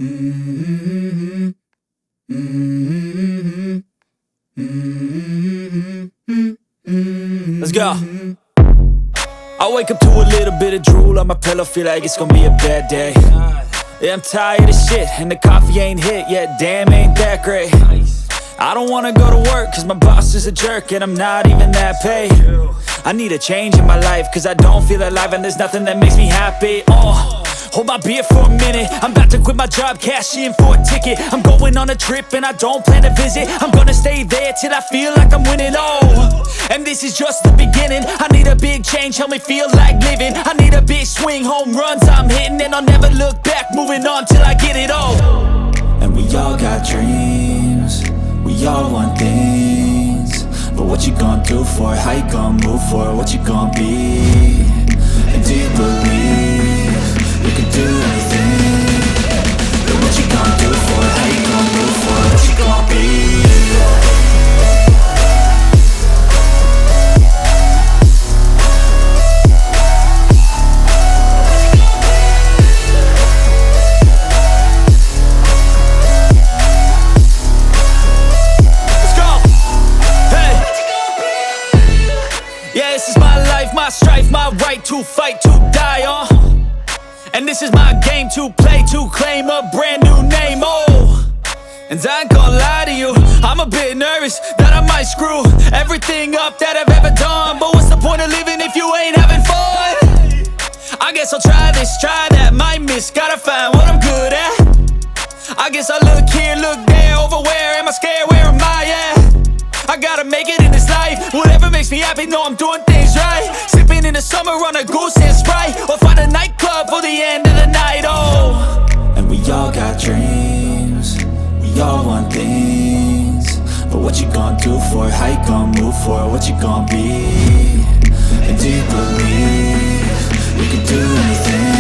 Mm-hmm. Mm-hmm. Mm-hmm. Let's go. I wake up to a little bit of drool on my pillow, feel like it's gonna be a bad day. Yeah, I'm tired of shit, and the coffee ain't hit yet, damn ain't that great. I don't wanna go to work, cause my boss is a jerk, and I'm not even that paid. I need a change in my life, cause I don't feel alive, and there's nothing that makes me happy. Hold my beer for a minute, I'm about to quit my job, cash in for a ticket. I'm going on a trip and I don't plan to visit. I'm gonna stay there till I feel like I'm winning, and this is just the beginning. I need a big change, help me feel like living. I need a big swing, home runs I'm hitting, and I'll never look back, moving on till I get it all. And we all got dreams, we all want things, but what you gonna do for it? How you gonna move for it? What you gonna be? And do you believe you can do anything? But what you gonna do for it? How you gonna move for it? What you gonna be? Yeah, this is my life, my strife, my right to fight, to die on. And this is my game to play, to claim a brand new name, And I ain't gonna lie to you, I'm a bit nervous that I might screw everything up that I've ever done. But what's the point of living if you ain't having fun? I guess I'll try this, try that, might miss, gotta find what I'm good at. I guess I look here, look there, over where am I scared, where am I at? I gotta make it in this life, whatever makes me happy, know I'm doing things right. Sipping in the summer on a goose and Sprite, or find a nightclub for the end of the night, And we all got dreams, we all want things, but what you gonna do for it? How you gonna move for it? What you gonna be? And do you believe you can do anything?